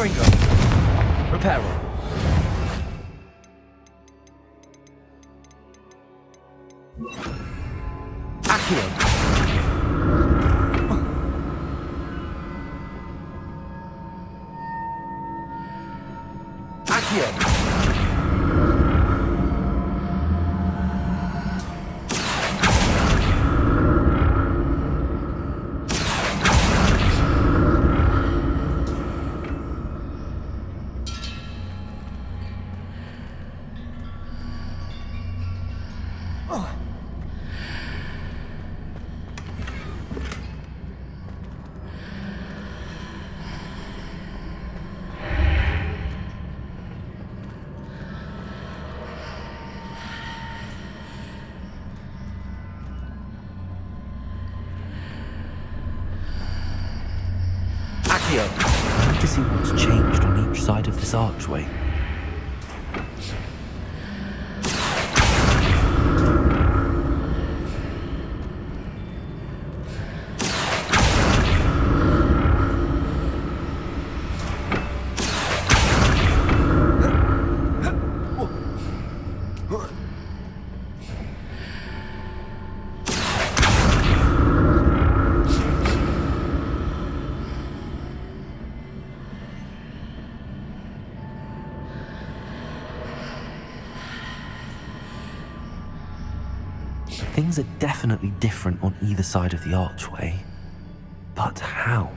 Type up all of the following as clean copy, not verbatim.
Springer. Reparo. Accio. Accio. I want to see what's changed on each side of this archway. Things are definitely different on either side of the archway. But how?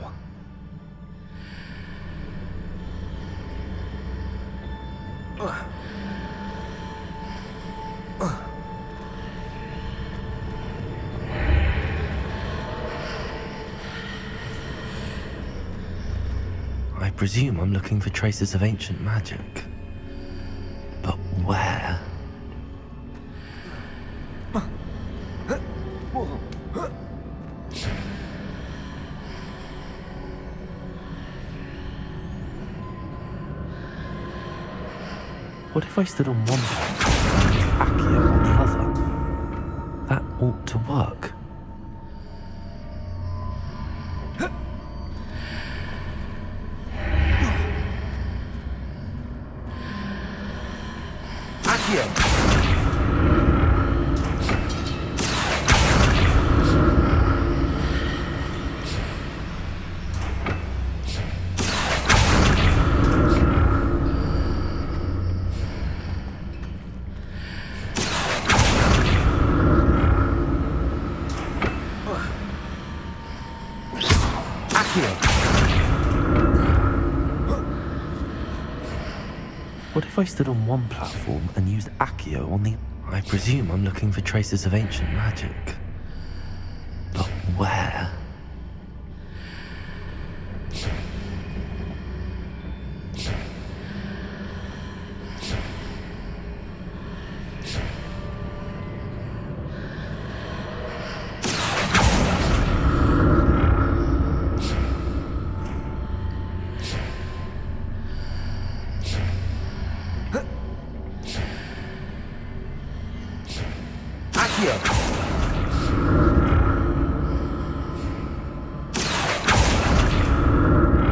I presume I'm looking for traces of ancient magic. But where? What if I stood on one platform and used Accio on the other? That ought to work. Accio. What if I stood on one platform and used Accio on the... I presume I'm looking for traces of ancient magic. But where?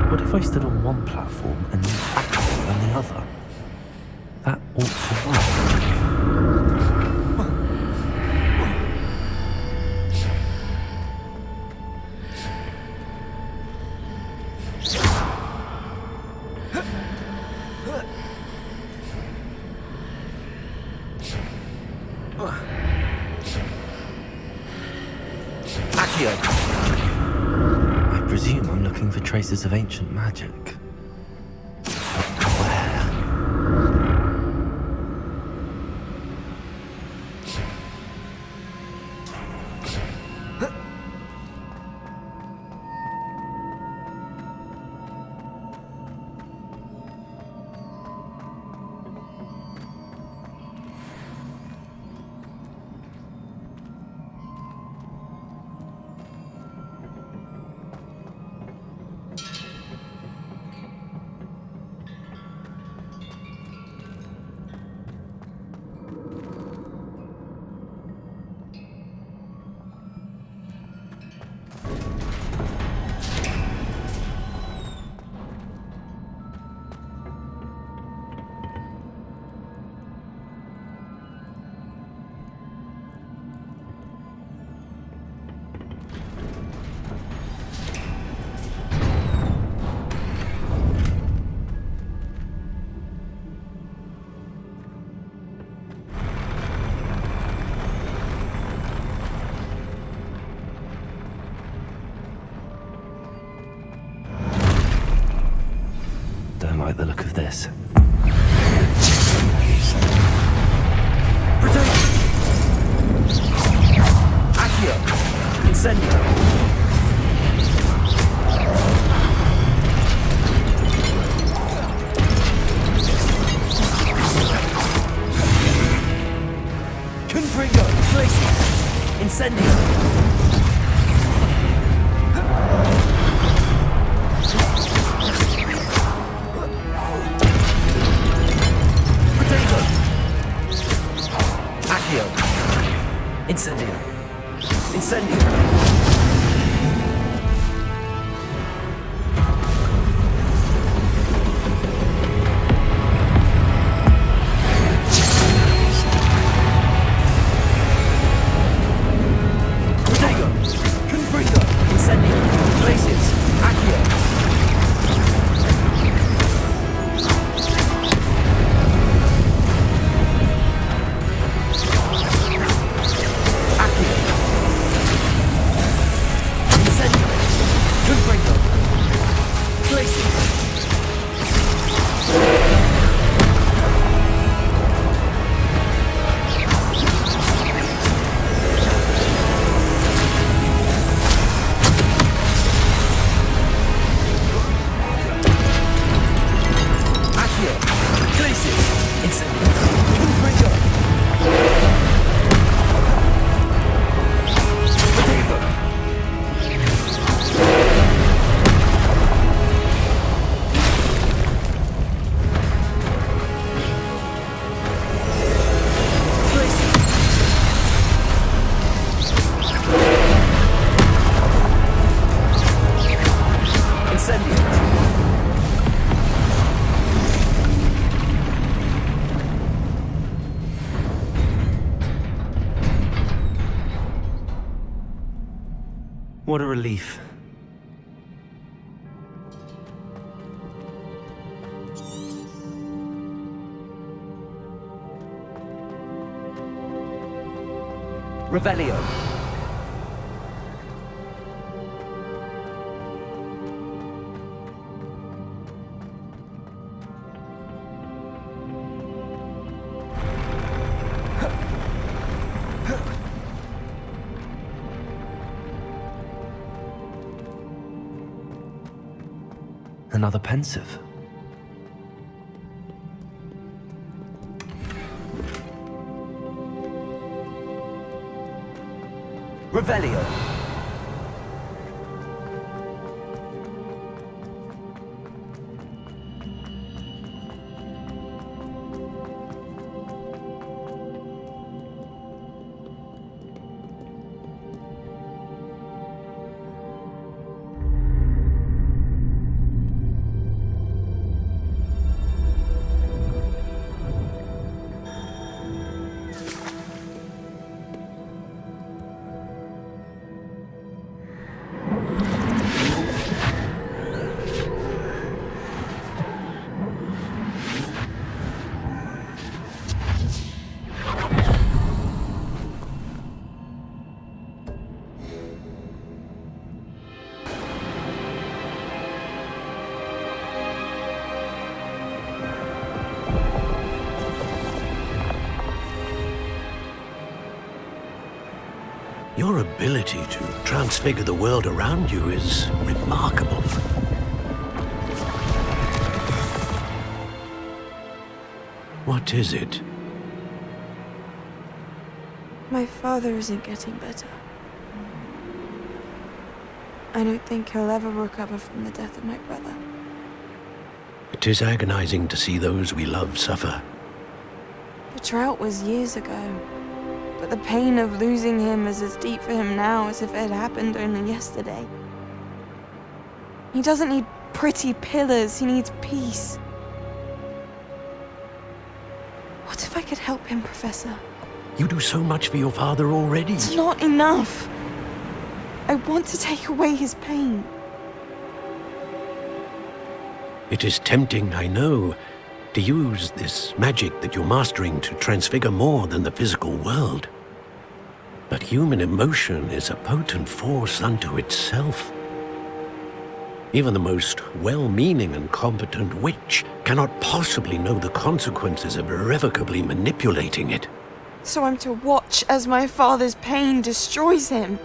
What if I stood on one platform and used Accio on the other? That ought to work. I presume I'm looking for traces of ancient magic. But where? like the look of this. Protect! Accio! Incendio! Confringo! Glacius! Incendio! Incendio! Incendio! Protego! Confringo! Incendio! Glacius! Accio! What a relief. Revelio. Another pensive. Revelio. Your ability to transfigure the world around you is remarkable. What is it? My father isn't getting better. I don't think he'll ever recover from the death of my brother. It is agonizing to see those we love suffer. The drought was years ago, but the pain of losing him is as deep for him now as if it had happened only yesterday. He doesn't need pretty pillars, he needs peace. What if I could help him, Professor? You do so much for your father already. It's not enough. I want to take away his pain. It is tempting, I know, to use this magic that you're mastering to transfigure more than the physical world. But human emotion is a potent force unto itself. Even the most well-meaning and competent witch cannot possibly know the consequences of irrevocably manipulating it. So I'm to watch as my father's pain destroys him.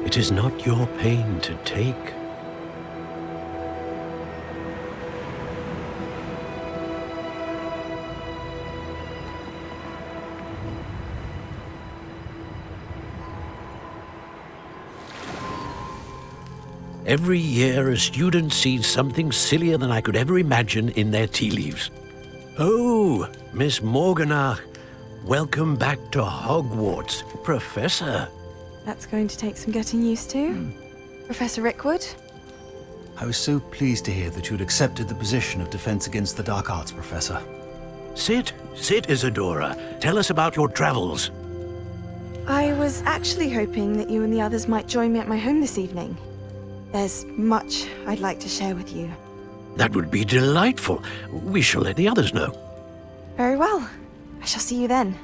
It is not your pain to take. Every year, a student sees something sillier than I could ever imagine in their tea leaves. Oh, Miss Morganach, welcome back to Hogwarts, Professor. That's going to take some getting used to. Professor Rickwood? I was so pleased to hear that you'd accepted the position of Defense Against the Dark Arts, Professor. Sit, Isadora. Tell us about your travels. I was actually hoping that you and the others might join me at my home this evening. There's much I'd like to share with you. That would be delightful. We shall let the others know. Very well. I shall see you then.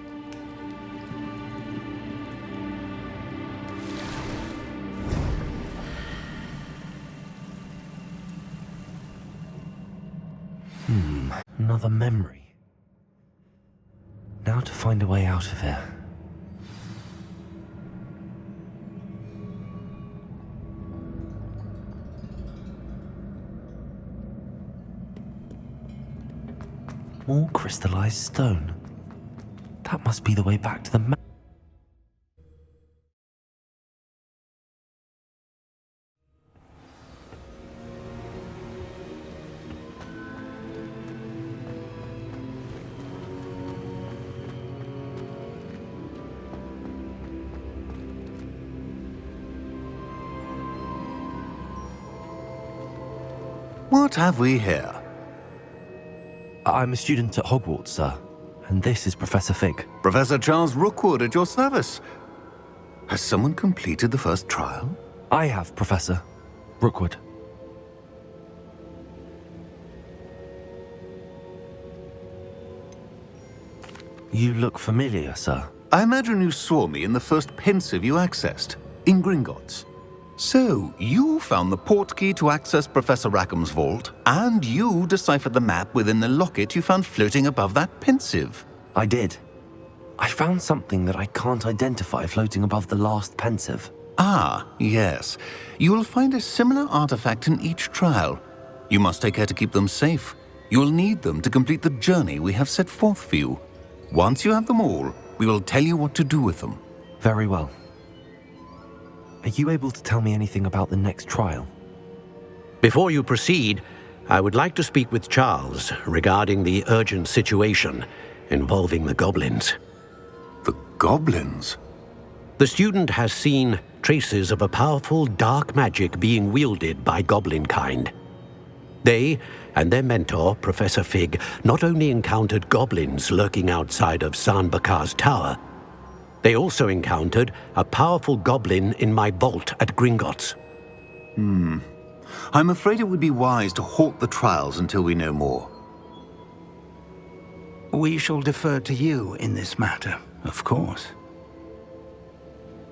Another memory. Now to find a way out of here. More crystallized stone. That must be the way back to the map. What have we here? I'm a student at Hogwarts, sir. And this is Professor Fig. Professor Charles Rookwood at your service. Has someone completed the first trial? I have, Professor Rookwood. You look familiar, sir. I imagine you saw me in the first pensive you accessed, in Gringotts. So, you found the portkey to access Professor Rackham's vault, and you deciphered the map within the locket you found floating above that pensive. I did. I found something that I can't identify floating above the last pensive. Ah, yes. You will find a similar artifact in each trial. You must take care to keep them safe. You will need them to complete the journey we have set forth for you. Once you have them all, we will tell you what to do with them. Very well. Are you able to tell me anything about the next trial? Before you proceed, I would like to speak with Charles regarding the urgent situation involving the goblins. The goblins? The student has seen traces of a powerful dark magic being wielded by goblin kind. They and their mentor, Professor Fig, not only encountered goblins lurking outside of Sanbakar's tower, they also encountered a powerful goblin in my vault at Gringotts. I'm afraid it would be wise to halt the trials until we know more. We shall defer to you in this matter, of course.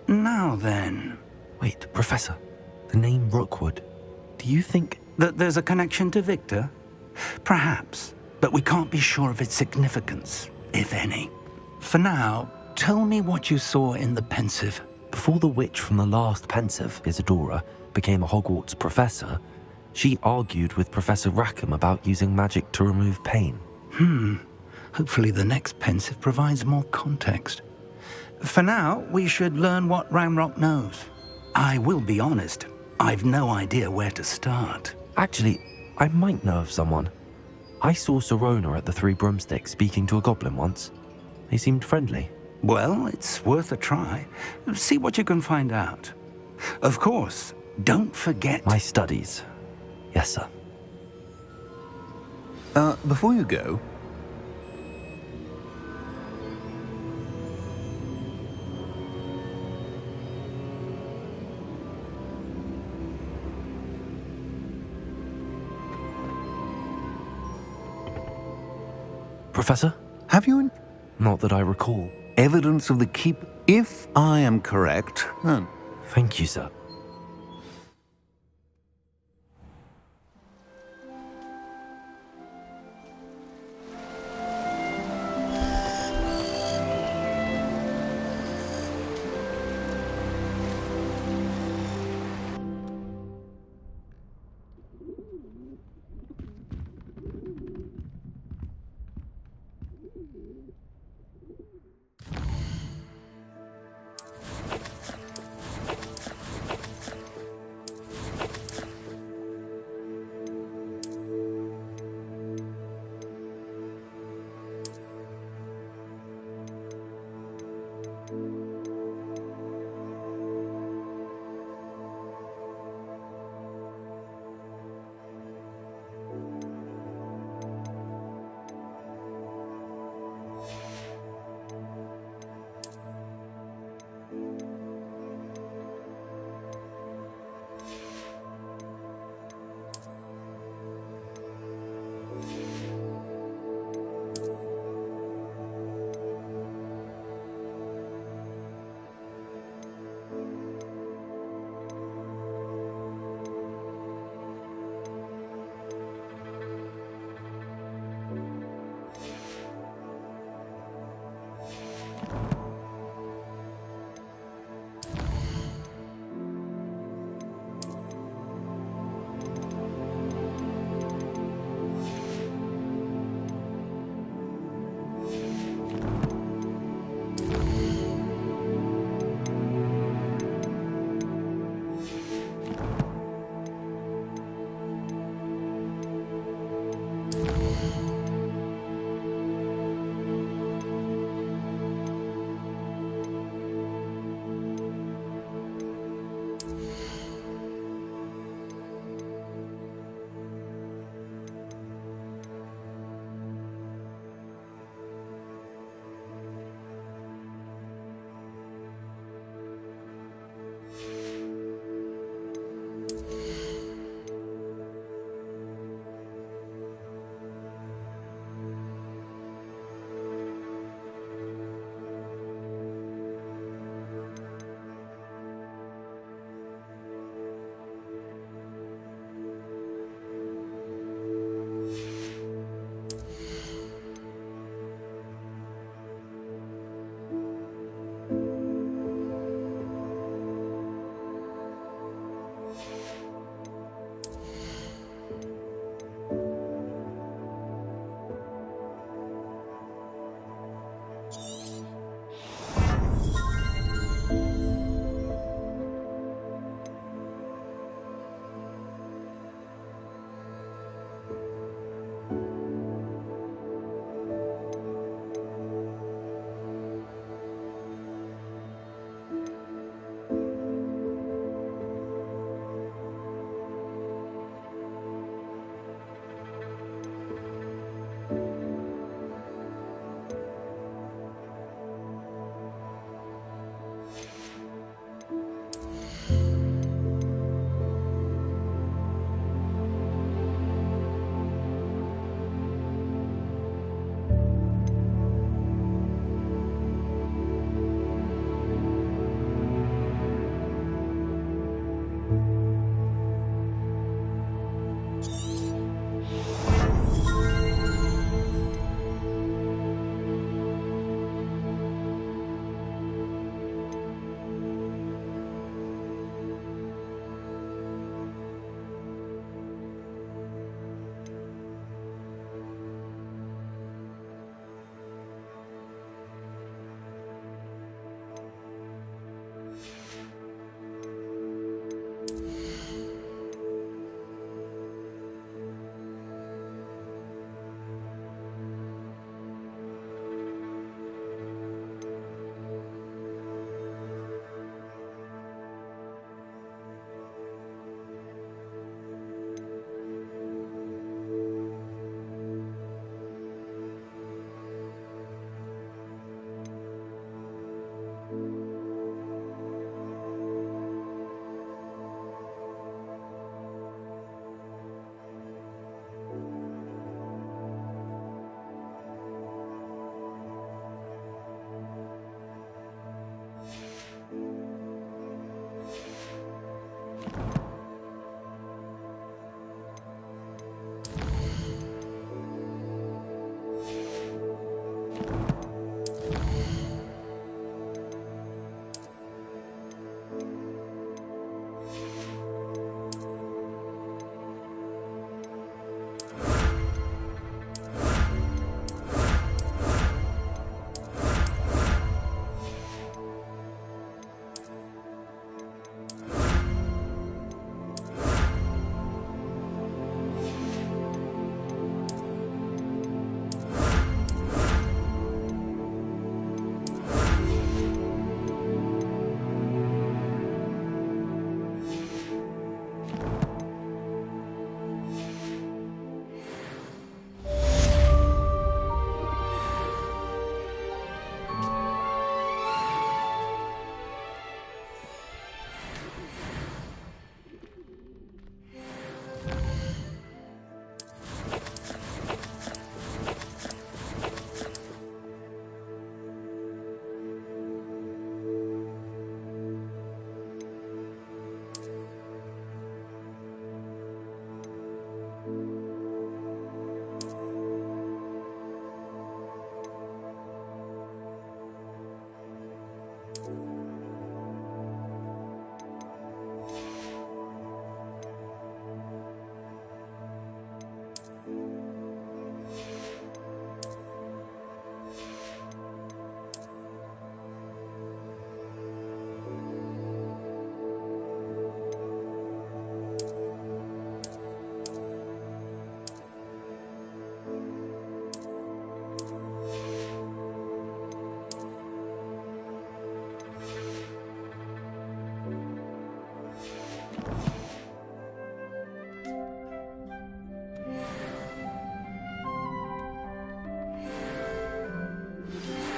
Now then, Wait, Professor. The name Rookwood. Do you think... that there's a connection to Victor? Perhaps, but we can't be sure of its significance, if any. For now, tell me what you saw in the pensive. Before the witch from the last pensive, Isadora, became a Hogwarts professor, she argued with Professor Rackham about using magic to remove pain. Hopefully the next pensive provides more context. For now, we should learn what Ramrock knows. I will be honest, I've no idea where to start. Actually, I might know of someone. I saw Serona at the Three Broomsticks speaking to a goblin once. They seemed friendly. Well, it's worth a try. See what you can find out. Of course, don't forget... My studies. Yes, sir. Before you go... Professor? Have you Not that I recall. evidence of the keep? If I am correct... Thank you, sir.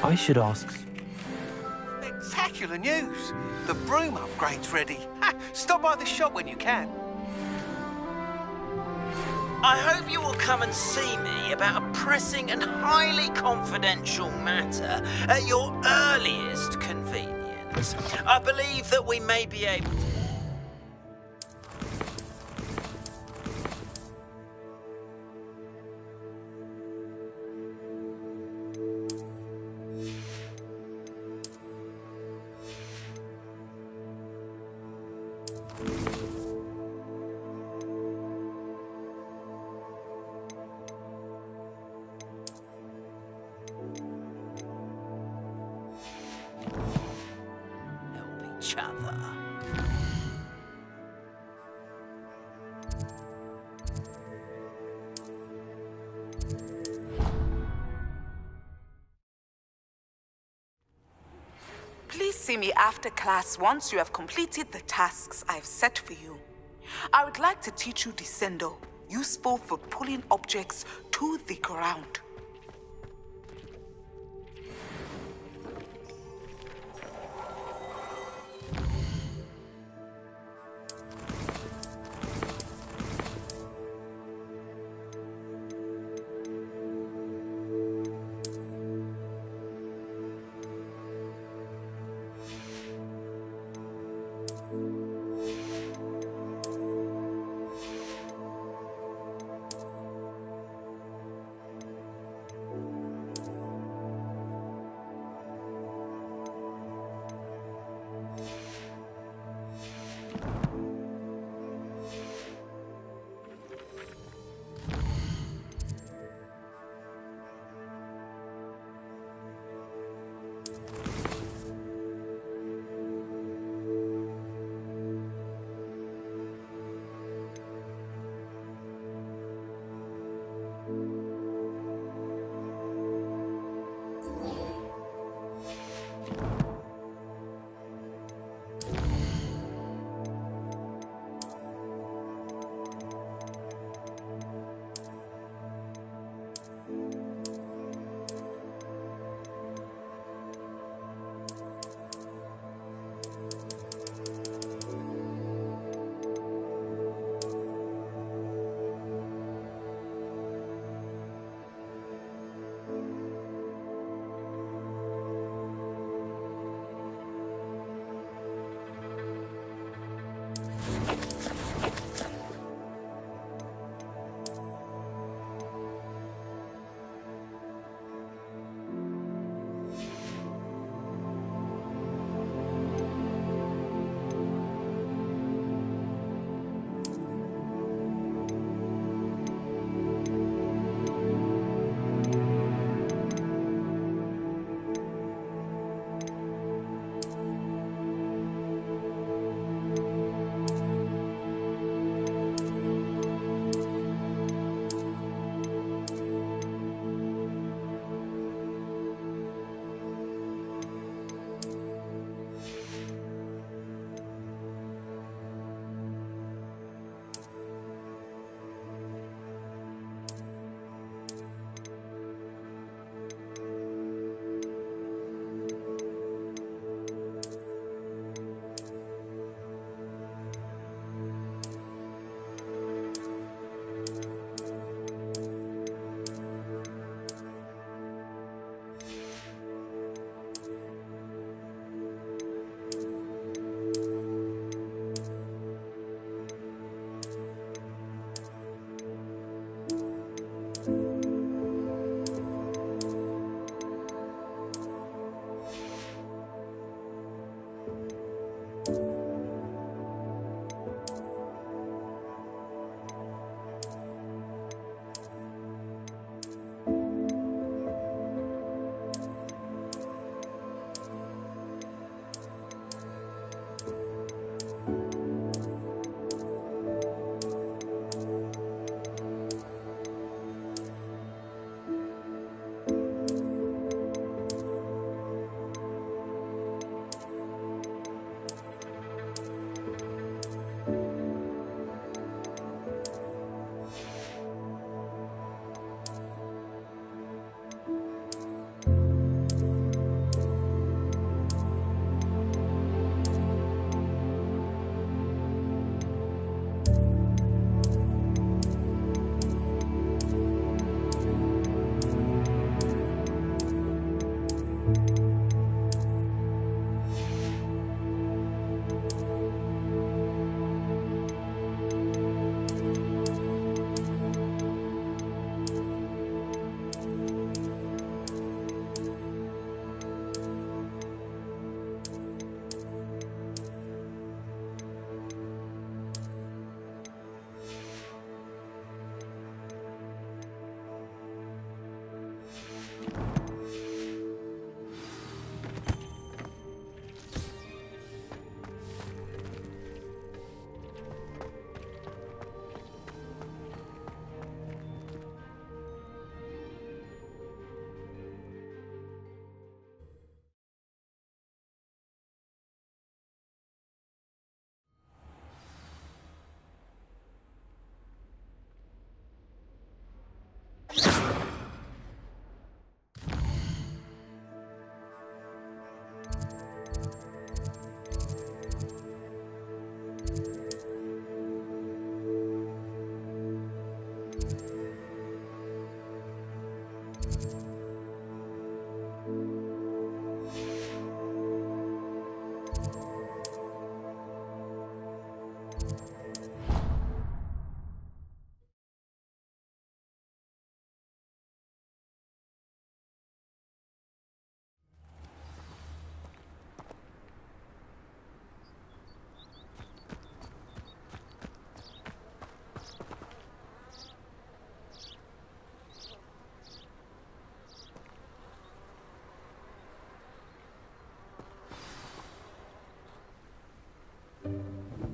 I should ask. Spectacular news! The broom upgrade's ready. Ha, stop by the shop when you can. I hope you will come and see me about a pressing and highly confidential matter at your earliest convenience. I believe that we may be able to... help each other. Please see me after class once you have completed the tasks I've set for you. I would like to teach you Descendo, useful for pulling objects to the ground.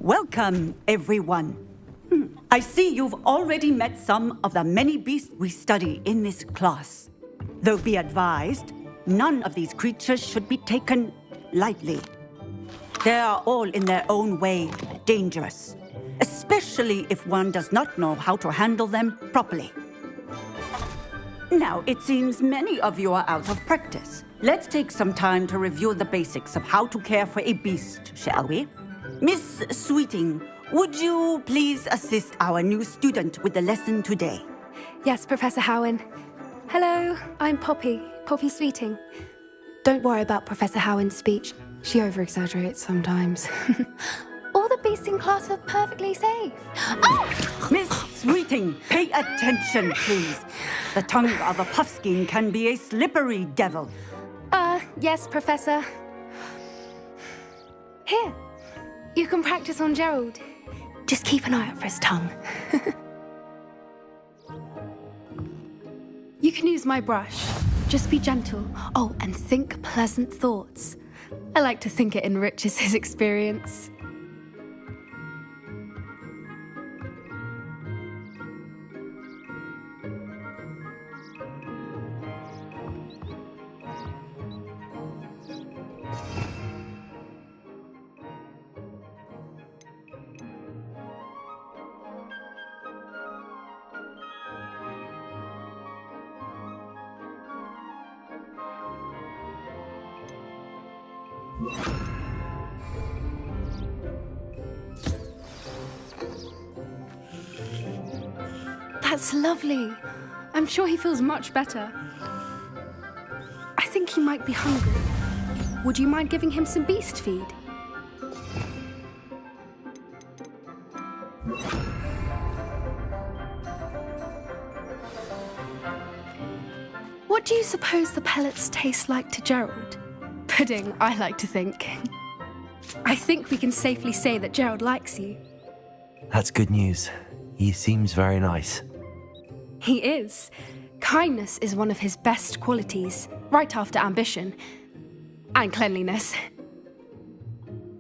Welcome, everyone. I see you've already met some of the many beasts we study in this class. Though be advised, none of these creatures should be taken lightly. They are all in their own way dangerous, especially if one does not know how to handle them properly. Now, it seems many of you are out of practice. Let's take some time to review the basics of how to care for a beast, shall we? Miss Sweeting, would you please assist our new student with the lesson today? Yes, Professor Howen. Hello, I'm Poppy Sweeting. Don't worry about Professor Howen's speech. She over-exaggerates sometimes. All the beasts in class are perfectly safe. Oh! Miss Sweeting, pay attention, please. The tongue of a puffskein can be a slippery devil. Yes, Professor. Here, you can practice on Gerald. Just keep an eye out for his tongue. You can use my brush. Just be gentle. Oh, and think pleasant thoughts. I like to think it enriches his experience. That's lovely. I'm sure he feels much better. I think he might be hungry. Would you mind giving him some beast feed? What do you suppose the pellets taste like to Gerald? Pudding, I like to think. I think we can safely say that Gerald likes you. That's good news. He seems very nice. He is. Kindness is one of his best qualities, right after ambition. And cleanliness.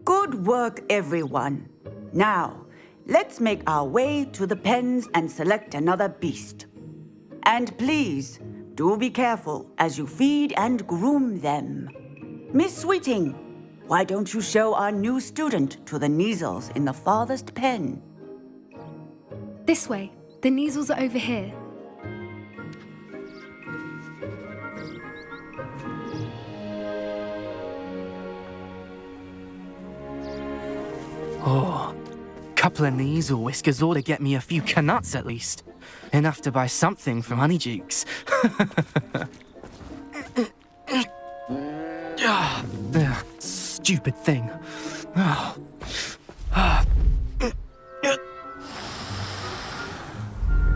Good work, everyone. Now, let's make our way to the pens and select another beast. And please, do be careful as you feed and groom them. Miss Sweeting, why don't you show our new student to the Neasels in the farthest pen? This way. The Neasels are over here. Oh, couple of Neasel whiskers ought to get me a few canuts at least. Enough to buy something from Honeydukes. Stupid thing.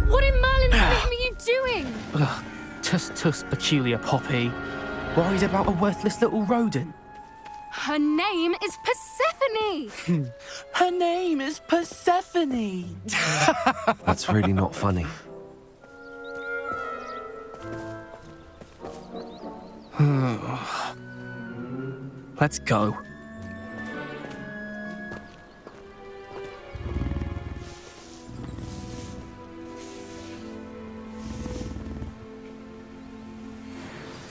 What in Merlin's name are you doing? Tuss, peculiar Poppy. Worried about a worthless little rodent. Her name is Persephone! Her name is Persephone! That's really not funny. Let's go.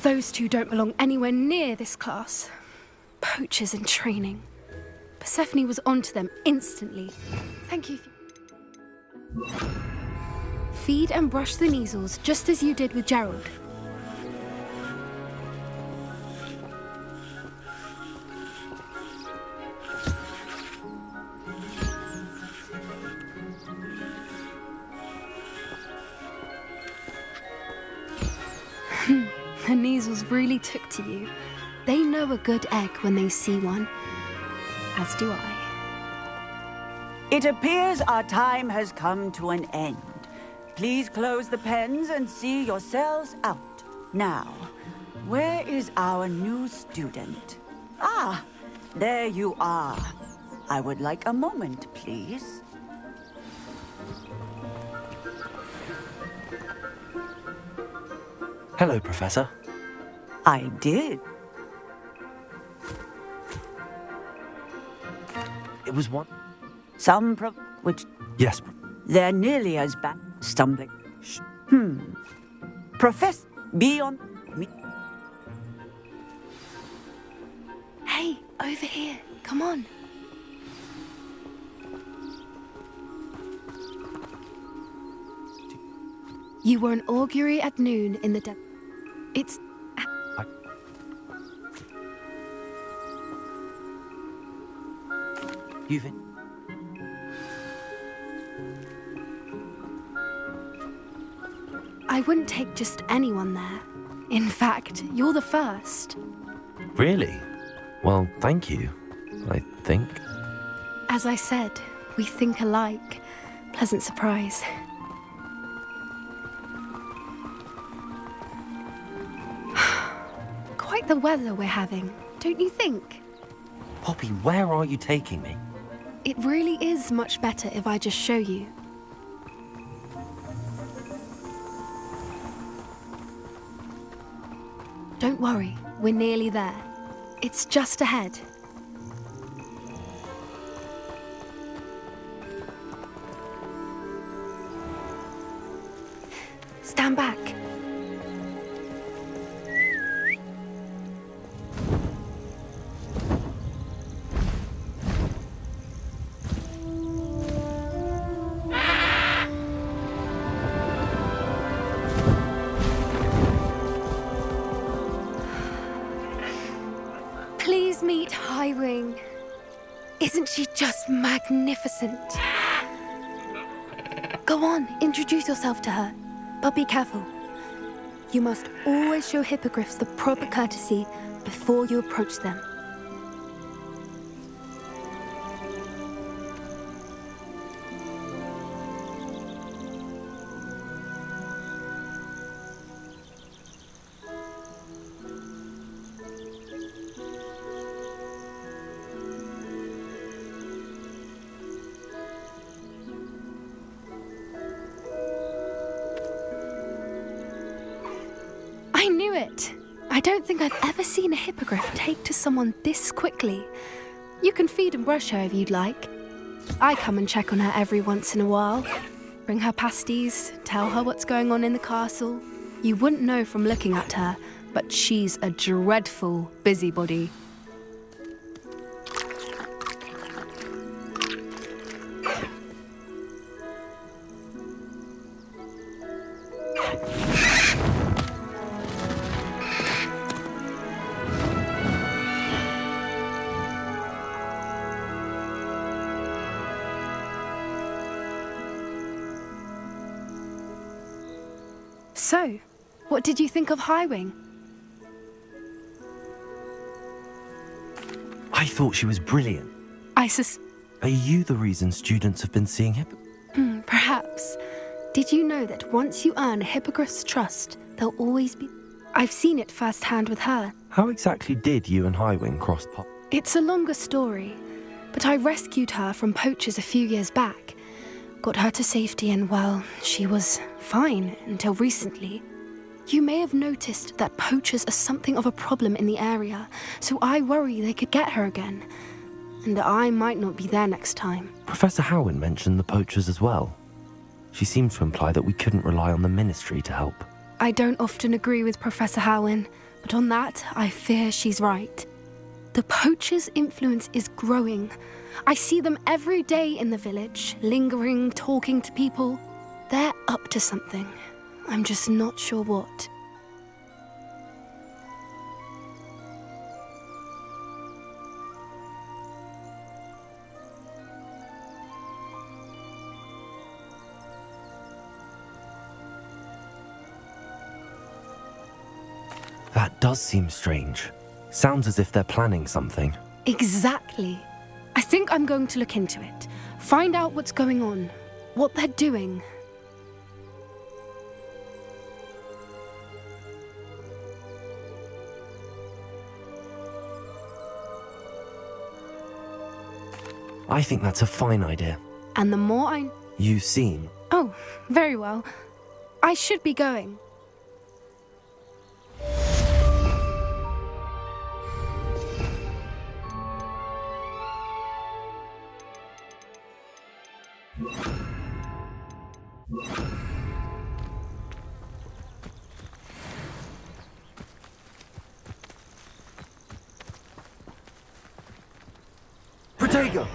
Those two don't belong anywhere near this class. Poachers in training. Persephone was onto them instantly. Thank you. Feed and brush the Neasels just as you did with Gerald. The Neasels really took to you. They know a good egg when they see one. As do I. It appears our time has come to an end. Please close the pens and see yourselves out. Now, where is our new student? Ah, there you are. I would like a moment, please. Hello, Professor. I did. It was one... which Yes, they're nearly as bad. Stumbling. Professor, be on me. Hey, over here. Come on. You were an augury at noon in the It's... you've... I wouldn't take just anyone there. In fact, you're the first. Really? Well, thank you, I think. As I said, we think alike. Pleasant surprise. Quite the weather we're having, don't you think? Poppy, where are you taking me? It really is much better if I just show you. Don't worry, we're nearly there. It's just ahead. Stand back. Please meet Highwing. Isn't she just magnificent? Go on, introduce yourself to her. But be careful. You must always show hippogriffs the proper courtesy before you approach them. I knew it! I don't think I've ever seen a hippogriff take to someone this quickly. You can feed and brush her if you'd like. I come and check on her every once in a while. Bring her pasties, tell her what's going on in the castle. You wouldn't know from looking at her, but she's a dreadful busybody. So, what did you think of Highwing? I thought she was brilliant. Are you the reason students have been seeing Perhaps. Did you know that once you earn a hippogriff's trust, they'll always be... I've seen it firsthand with her. How exactly did you and Highwing cross paths? It's a longer story, but I rescued her from poachers a few years back. Got her to safety and, well, she was fine until recently. You may have noticed that poachers are something of a problem in the area, so I worry they could get her again. And I might not be there next time. Professor Howen mentioned the poachers as well. She seemed to imply that we couldn't rely on the ministry to help. I don't often agree with Professor Howen, but on that, I fear she's right. The poachers' influence is growing. I see them every day in the village, lingering, talking to people. They're up to something. I'm just not sure what. That does seem strange. Sounds as if they're planning something. Exactly. I think I'm going to look into it. Find out what's going on, what they're doing. I think that's a fine idea. And the more I... You seem... Oh, very well. I should be going. Protego!